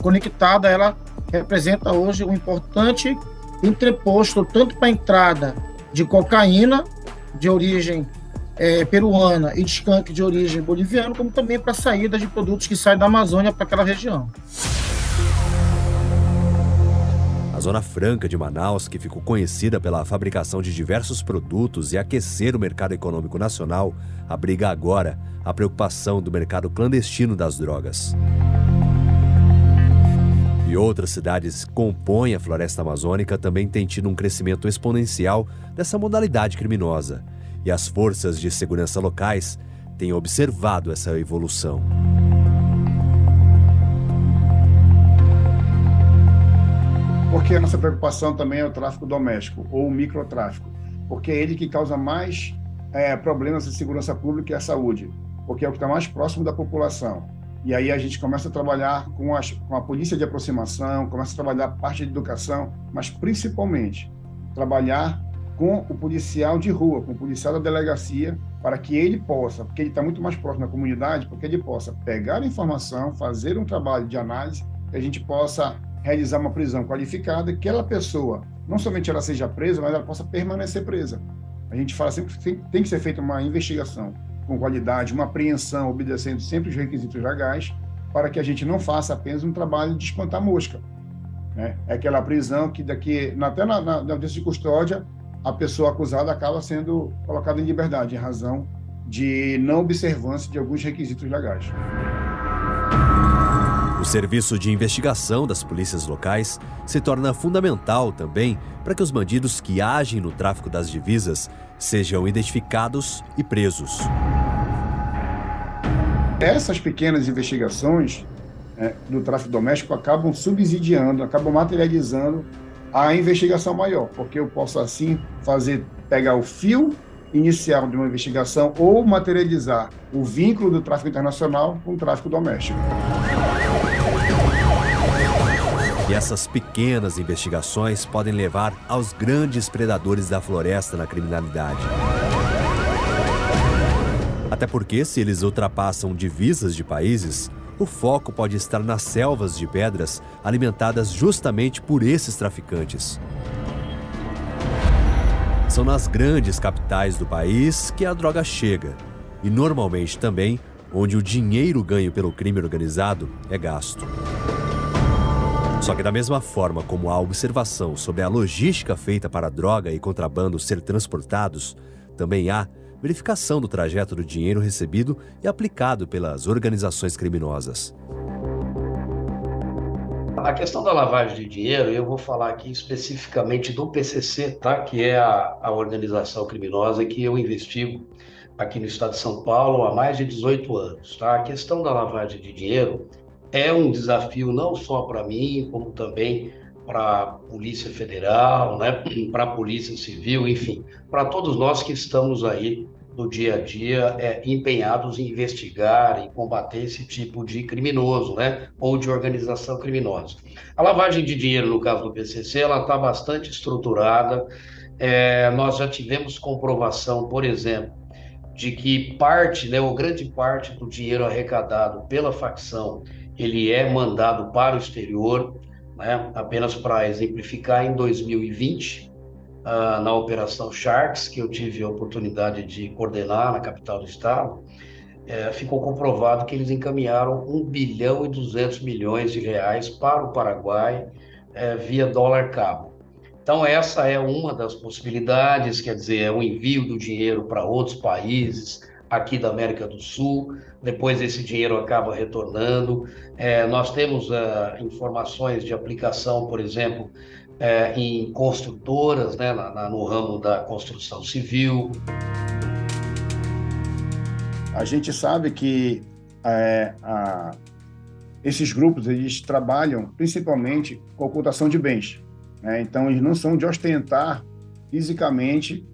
conectada, ela representa hoje um importante entreposto, tanto para a entrada de cocaína, de origem peruana, e de skunk de origem boliviana, como também para a saída de produtos que saem da Amazônia para aquela região. A Zona Franca de Manaus, que ficou conhecida pela fabricação de diversos produtos e aquecer o mercado econômico nacional, abriga agora a preocupação do mercado clandestino das drogas. E outras cidades que compõem a floresta amazônica também têm tido um crescimento exponencial dessa modalidade criminosa. E as forças de segurança locais têm observado essa evolução. Porque a nossa preocupação também é o tráfico doméstico, ou o microtráfico, porque é ele que causa mais problemas de segurança pública e a saúde, porque é o que está mais próximo da população. E aí a gente começa a trabalhar com a polícia de aproximação, começa a trabalhar a parte de educação, mas principalmente trabalhar com o policial de rua, com o policial da delegacia, para que ele possa, porque ele está muito mais próximo da comunidade, porque ele possa pegar a informação, fazer um trabalho de análise, que a gente possa realizar uma prisão qualificada, que aquela pessoa, não somente ela seja presa, mas ela possa permanecer presa. A gente fala sempre que tem que ser feita uma investigação com qualidade, uma apreensão, obedecendo sempre os requisitos legais, para que a gente não faça apenas um trabalho de espantar mosca. É aquela prisão que até na audiência de custódia, a pessoa acusada acaba sendo colocada em liberdade, em razão de não observância de alguns requisitos legais. O serviço de investigação das polícias locais se torna fundamental também para que os bandidos que agem no tráfico das divisas sejam identificados e presos. Essas pequenas investigações do tráfico doméstico acabam subsidiando, acabam materializando a investigação maior, porque eu posso assim pegar o fio inicial de uma investigação ou materializar o vínculo do tráfico internacional com o tráfico doméstico. E essas pequenas investigações podem levar aos grandes predadores da floresta na criminalidade. Até porque, se eles ultrapassam divisas de países, o foco pode estar nas selvas de pedras alimentadas justamente por esses traficantes. São nas grandes capitais do país que a droga chega, e normalmente também onde o dinheiro ganho pelo crime organizado é gasto. Só que da mesma forma como há observação sobre a logística feita para a droga e contrabando ser transportados, também há verificação do trajeto do dinheiro recebido e aplicado pelas organizações criminosas. A questão da lavagem de dinheiro, eu vou falar aqui especificamente do PCC, tá? Que é a organização criminosa que eu investigo aqui no estado de São Paulo há mais de 18 anos. Tá? A questão da lavagem de dinheiro é um desafio não só para mim, como também para a Polícia Federal, né? Para a Polícia Civil, enfim, para todos nós que estamos aí no dia a dia empenhados em investigar e combater esse tipo de criminoso, né? Ou de organização criminosa. A lavagem de dinheiro, no caso do PCC, ela está bastante estruturada. Nós já tivemos comprovação, por exemplo, de que parte, né, ou grande parte do dinheiro arrecadado pela facção, ele é mandado para o exterior, né? Apenas para exemplificar, em 2020, na Operação Sharks, que eu tive a oportunidade de coordenar na capital do estado, ficou comprovado que eles encaminharam 1 bilhão e 200 milhões de reais para o Paraguai via dólar cabo. Então, essa é uma das possibilidades, quer dizer, é o envio do dinheiro para outros países aqui da América do Sul, depois esse dinheiro acaba retornando. Nós temos informações de aplicação, por exemplo, em construtoras, né, no ramo da construção civil. A gente sabe que esses grupos eles trabalham principalmente com ocultação de bens. Então, eles não são de ostentar fisicamente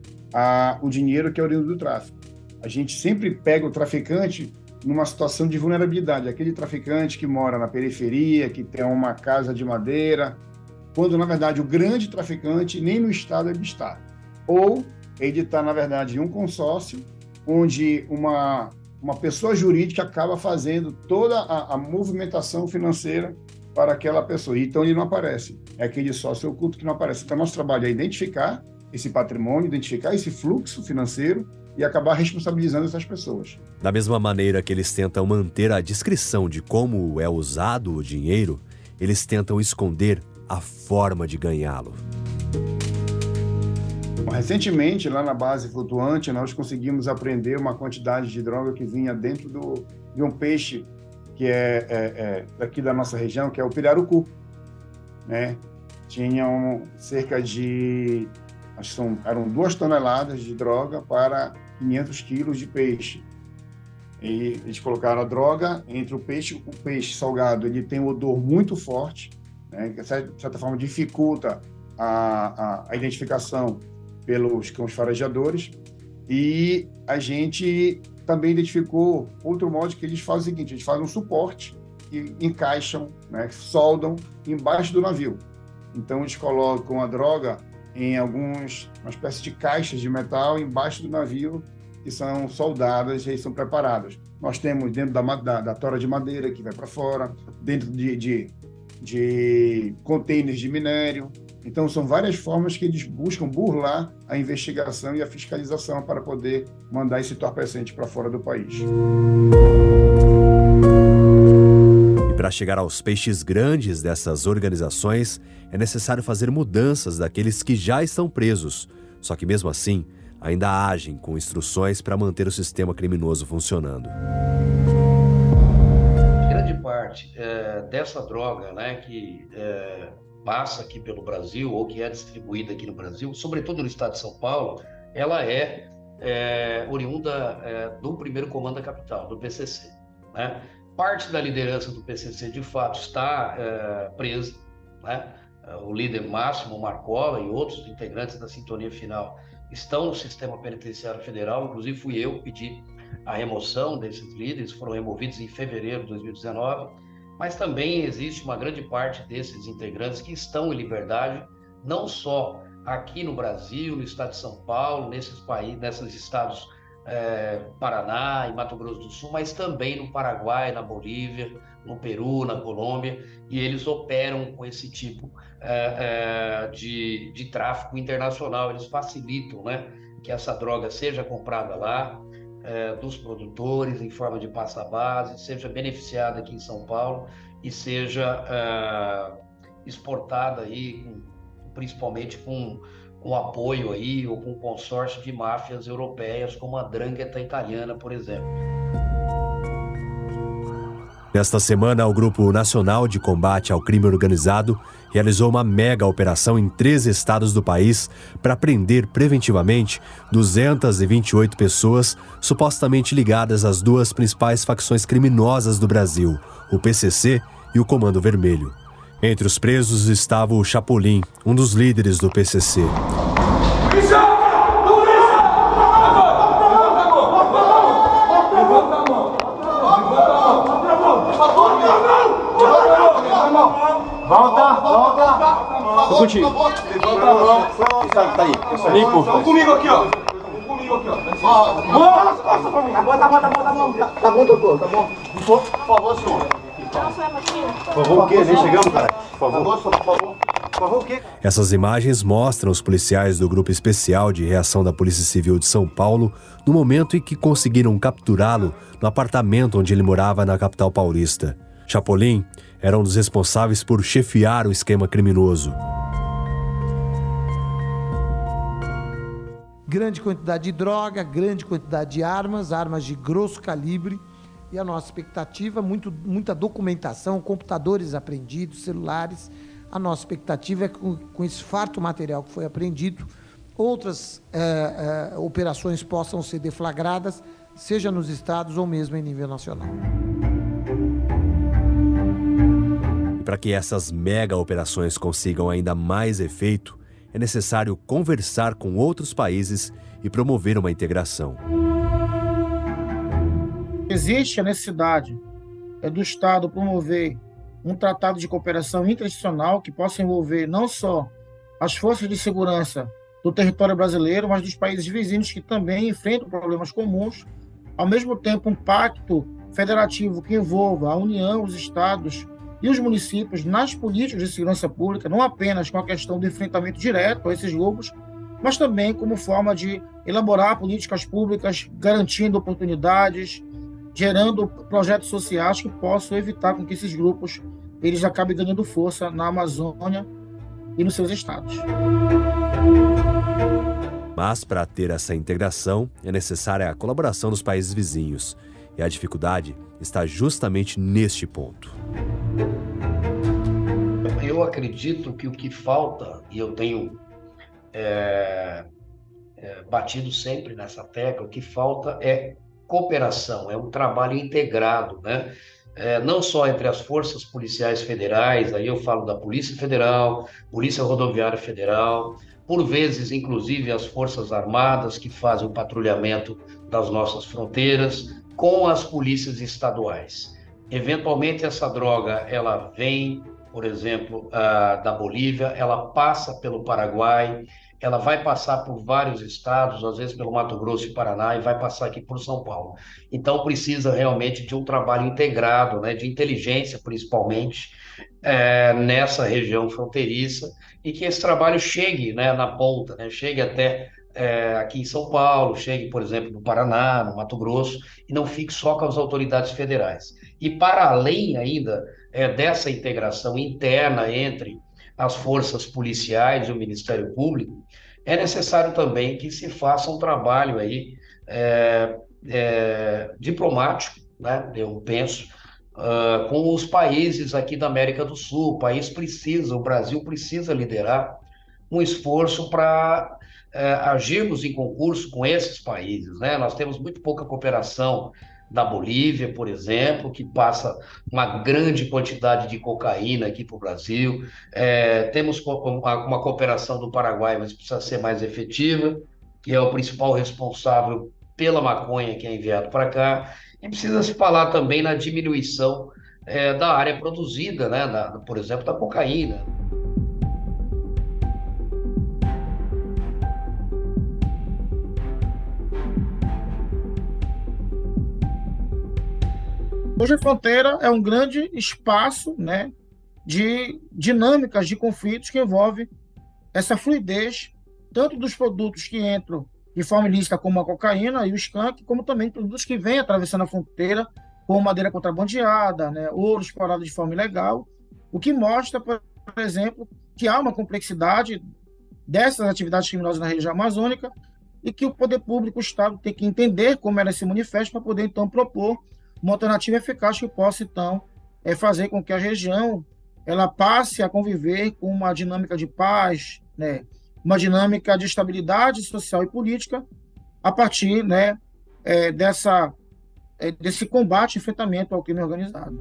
o dinheiro que é oriundo do tráfico. A gente sempre pega o traficante numa situação de vulnerabilidade, aquele traficante que mora na periferia, que tem uma casa de madeira, quando, na verdade, o grande traficante nem no estado ele está. Ou ele está, na verdade, em um consórcio, onde uma pessoa jurídica acaba fazendo toda a movimentação financeira para aquela pessoa. Então, ele não aparece. É aquele sócio oculto que não aparece. Então, nosso trabalho é identificar esse patrimônio, identificar esse fluxo financeiro e acabar responsabilizando essas pessoas. Da mesma maneira que eles tentam manter a discrição de como é usado o dinheiro, eles tentam esconder a forma de ganhá-lo. Recentemente, lá na base flutuante, nós conseguimos apreender uma quantidade de droga que vinha dentro de um peixe que é daqui da nossa região, que é o pirarucu, né? Tinham cerca de, eram 2 toneladas de droga para 500 quilos de peixe. E eles colocaram a droga entre o peixe salgado, ele tem um odor muito forte, né? Que de certa forma dificulta a identificação pelos cães farejadores, e a gente também identificou outro modo que eles fazem o seguinte: eles fazem um suporte e encaixam, né, soldam embaixo do navio. Então eles colocam a droga em uma espécie de caixas de metal embaixo do navio, que são soldadas e são preparadas. Nós temos dentro da tora de madeira que vai para fora, dentro de containers de minério. Então, são várias formas que eles buscam burlar a investigação e a fiscalização para poder mandar esse entorpecente para fora do país. E para chegar aos peixes grandes dessas organizações, é necessário fazer mudanças daqueles que já estão presos. Só que, mesmo assim, ainda agem com instruções para manter o sistema criminoso funcionando. Grande parte dessa droga, né, que passa aqui pelo Brasil, ou que é distribuída aqui no Brasil, sobretudo no estado de São Paulo, ela é oriunda do primeiro comando da capital, do PCC, né? Parte da liderança do PCC, de fato, está presa, né? O líder Máximo Marcola e outros integrantes da Sintonia Final estão no sistema penitenciário federal. Inclusive, fui eu que pedi a remoção desses líderes, foram removidos em fevereiro de 2019, mas também existe uma grande parte desses integrantes que estão em liberdade, não só aqui no Brasil, no estado de São Paulo, nesses estados Paraná e Mato Grosso do Sul, mas também no Paraguai, na Bolívia, no Peru, na Colômbia, e eles operam com esse tipo de tráfico internacional. Eles facilitam, né, que essa droga seja comprada lá, dos produtores em forma de pasta base, seja beneficiada aqui em São Paulo e seja exportada aí, principalmente com apoio aí, ou com consórcio de máfias europeias, como a 'Ndrangheta italiana, por exemplo. Nesta semana, o Grupo Nacional de Combate ao Crime Organizado realizou uma mega operação em 13 estados do país para prender preventivamente 228 pessoas supostamente ligadas às duas principais facções criminosas do Brasil, o PCC e o Comando Vermelho. Entre os presos estava o Chapolin, um dos líderes do PCC. Volta. Tô contigo. Levanta a mão. Tá aí. Limpo. Vamos comigo aqui, ó. Passa pra mim. Tá bom. Tá bom, doutor. Tá bom. Por favor, senhor. Por favor, o quê? Nem chegamos, cara. Por favor, o quê? Essas imagens mostram os policiais do Grupo Especial de Reação da Polícia Civil de São Paulo no momento em que conseguiram capturá-lo no apartamento onde ele morava na capital paulista. Chapolin era um dos responsáveis por chefiar o esquema criminoso. Grande quantidade de droga, grande quantidade de armas de grosso calibre. E a nossa expectativa, muita documentação, computadores apreendidos, celulares. A nossa expectativa é que com esse farto material que foi apreendido, outras operações possam ser deflagradas, seja nos estados ou mesmo em nível nacional. E para que essas mega operações consigam ainda mais efeito, é necessário conversar com outros países e promover uma integração. Existe a necessidade do Estado promover um tratado de cooperação interinstitucional que possa envolver não só as forças de segurança do território brasileiro, mas dos países vizinhos que também enfrentam problemas comuns, ao mesmo tempo um pacto federativo que envolva a União, os estados e os municípios nas políticas de segurança pública, não apenas com a questão do enfrentamento direto a esses grupos, mas também como forma de elaborar políticas públicas, garantindo oportunidades, gerando projetos sociais que possam evitar com que esses grupos eles acabem ganhando força na Amazônia e nos seus estados. Mas para ter essa integração é necessária a colaboração dos países vizinhos. E a dificuldade está justamente neste ponto. Eu acredito que o que falta, e eu tenho batido sempre nessa tecla, o que falta é cooperação, é um trabalho integrado, né? Não só entre as forças policiais federais, aí eu falo da Polícia Federal, Polícia Rodoviária Federal, por vezes, inclusive, as Forças Armadas que fazem o patrulhamento das nossas fronteiras, com as polícias estaduais. Eventualmente, essa droga, ela vem, por exemplo, da Bolívia, ela passa pelo Paraguai, ela vai passar por vários estados, às vezes pelo Mato Grosso e Paraná, e vai passar aqui por São Paulo. Então, precisa realmente de um trabalho integrado, né, de inteligência, principalmente, nessa região fronteiriça, e que esse trabalho chegue, né, na ponta, né, chegue até aqui em São Paulo, chegue, por exemplo, no Paraná, no Mato Grosso, e não fique só com as autoridades federais. E para além ainda dessa integração interna entre as forças policiais e o Ministério Público, é necessário também que se faça um trabalho aí diplomático, né, eu penso, com os países aqui da América do Sul. O Brasil precisa liderar um esforço para agirmos em concurso com esses países, né? Nós temos muito pouca cooperação da Bolívia, por exemplo, que passa uma grande quantidade de cocaína aqui para o Brasil. Temos uma cooperação do Paraguai, mas precisa ser mais efetiva, que é o principal responsável pela maconha que é enviado para cá. E precisa se falar também na diminuição da área produzida, né? Por exemplo, da cocaína. Hoje a fronteira é um grande espaço, né, de dinâmicas de conflitos que envolve essa fluidez, tanto dos produtos que entram de forma ilícita, como a cocaína e o skunk, como também produtos que vêm atravessando a fronteira, como madeira contrabandeada, né, ouro explorado de forma ilegal, o que mostra, por exemplo, que há uma complexidade dessas atividades criminosas na região amazônica e que o poder público, o Estado, tem que entender como elas se manifestam para poder, então, propor uma alternativa eficaz que possa, então, fazer com que a região ela passe a conviver com uma dinâmica de paz, né, uma dinâmica de estabilidade social e política a partir, né, desse combate e enfrentamento ao crime organizado.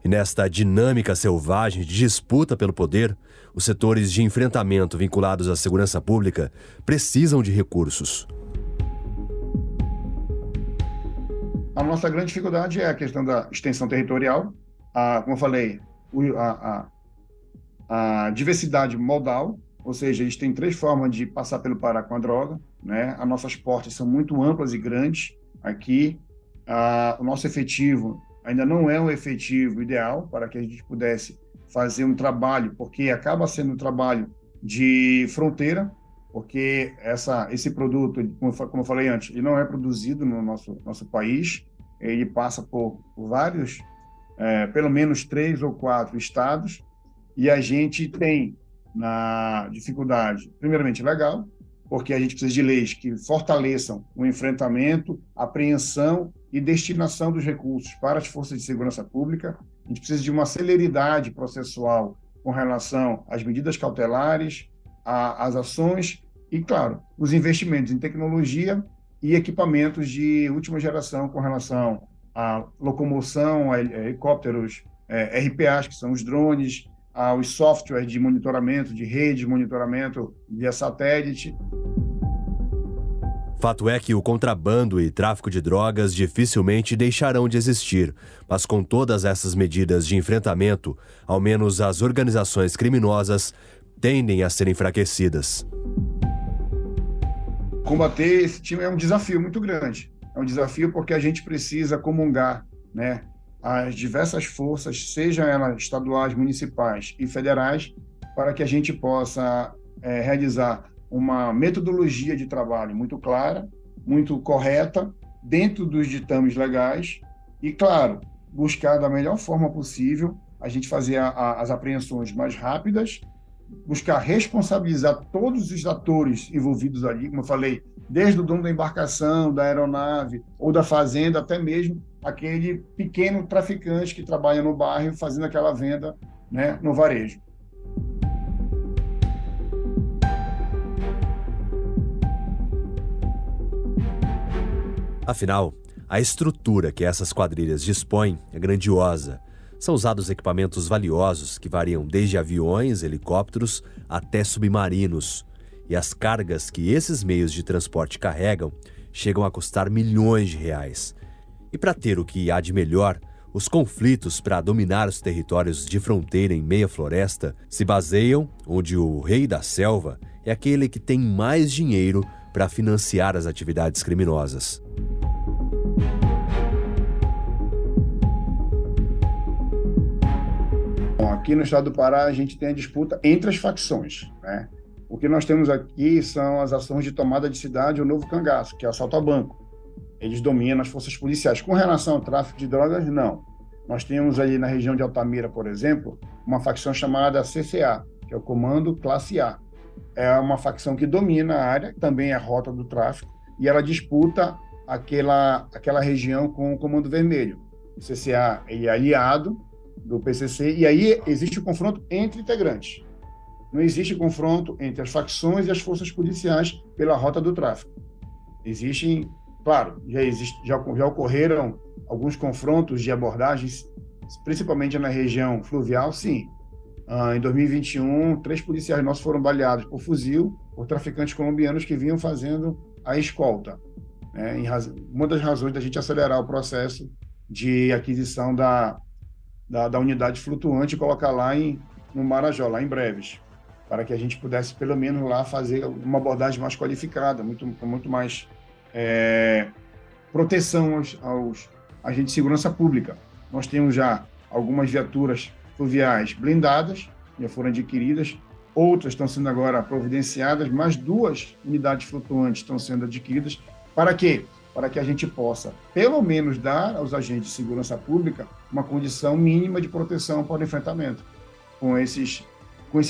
E nesta dinâmica selvagem de disputa pelo poder, os setores de enfrentamento vinculados à segurança pública precisam de recursos. A nossa grande dificuldade é a questão da extensão territorial, como eu falei, a diversidade modal, ou seja, eles têm 3 formas de passar pelo Pará com a droga, né? As nossas portas são muito amplas e grandes aqui, o nosso efetivo ainda não é um efetivo ideal para que a gente pudesse fazer um trabalho, porque acaba sendo um trabalho de fronteira, porque esse produto, como eu falei antes, ele não é produzido no nosso país, ele passa por vários, pelo menos 3 ou 4 estados, e a gente tem na dificuldade, primeiramente legal, porque a gente precisa de leis que fortaleçam o enfrentamento, apreensão e destinação dos recursos para as forças de segurança pública. A gente precisa de uma celeridade processual com relação às medidas cautelares, às ações e, claro, os investimentos em tecnologia e equipamentos de última geração com relação à locomoção, a helicópteros, RPAs, que são os drones, aos softwares de monitoramento, de rede de monitoramento via satélite. Fato é que o contrabando e tráfico de drogas dificilmente deixarão de existir, mas com todas essas medidas de enfrentamento, ao menos as organizações criminosas tendem a ser enfraquecidas. Combater esse time é um desafio muito grande. É um desafio porque a gente precisa comungar, né, as diversas forças, sejam elas estaduais, municipais e federais, para que a gente possa realizar uma metodologia de trabalho muito clara, muito correta, dentro dos ditames legais e, claro, buscar da melhor forma possível a gente fazer as apreensões mais rápidas, buscar responsabilizar todos os atores envolvidos ali, como eu falei, desde o dono da embarcação, da aeronave ou da fazenda, até mesmo aquele pequeno traficante que trabalha no bairro fazendo aquela venda, né, no varejo. Afinal, a estrutura que essas quadrilhas dispõem é grandiosa. São usados equipamentos valiosos que variam desde aviões, helicópteros até submarinos. E as cargas que esses meios de transporte carregam chegam a custar milhões de reais. E para ter o que há de melhor, os conflitos para dominar os territórios de fronteira em meia floresta se baseiam onde o rei da selva é aquele que tem mais dinheiro para financiar as atividades criminosas. Bom, aqui no estado do Pará a gente tem a disputa entre as facções, né? O que nós temos aqui são as ações de tomada de cidade, o novo cangaço, que é assalto a banco. Eles dominam as forças policiais. Com relação ao tráfico de drogas, não. Nós temos ali na região de Altamira, por exemplo, uma facção chamada CCA, que é o Comando Classe A. É uma facção que domina a área, também é a rota do tráfico, e ela disputa aquela região com o Comando Vermelho. O CCA ele é aliado do PCC, e aí existe o confronto entre integrantes. Não existe confronto entre as facções e as forças policiais pela rota do tráfico. Existem, claro, já ocorreram alguns confrontos de abordagens, principalmente na região fluvial, sim. Em 2021, 3 policiais nossos foram baleados por fuzil por traficantes colombianos que vinham fazendo a escolta. Uma das razões da gente acelerar o processo de aquisição da unidade flutuante e colocar lá no Marajó, lá em Breves, para que a gente pudesse, pelo menos lá, fazer uma abordagem mais qualificada, muito mais proteção aos agentes de segurança pública. Nós temos já algumas viaturas fluviais blindadas, já foram adquiridas, outras estão sendo agora providenciadas, mais 2 unidades flutuantes estão sendo adquiridas. Para quê? Para que a gente possa, pelo menos, dar aos agentes de segurança pública uma condição mínima de proteção para o enfrentamento com esses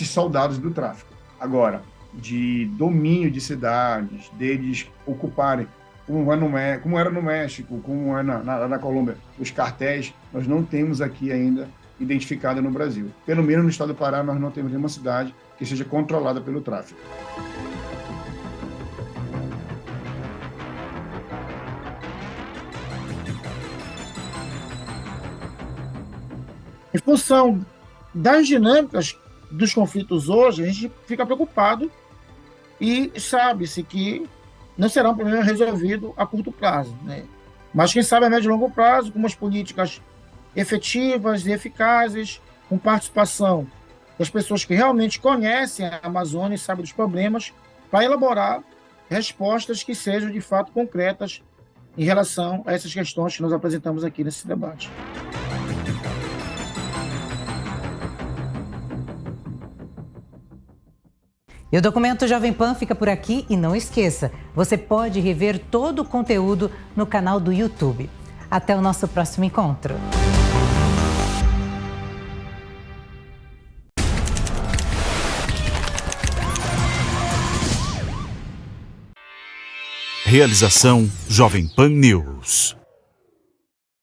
soldados do tráfico. Agora, de domínio de cidades, deles ocuparem, como era no México, como é na Colômbia, os cartéis, nós não temos aqui ainda identificado no Brasil. Pelo menos no estado do Pará, nós não temos nenhuma cidade que seja controlada pelo tráfico. Em função das dinâmicas dos conflitos hoje, a gente fica preocupado e sabe-se que não será um problema resolvido a curto prazo, né? Mas quem sabe a médio e longo prazo, com umas políticas efetivas e eficazes, com participação das pessoas que realmente conhecem a Amazônia e sabem dos problemas, para elaborar respostas que sejam de fato concretas em relação a essas questões que nós apresentamos aqui nesse debate. E o Documento Jovem Pan fica por aqui e não esqueça, você pode rever todo o conteúdo no canal do YouTube. Até o nosso próximo encontro. Realização Jovem Pan News.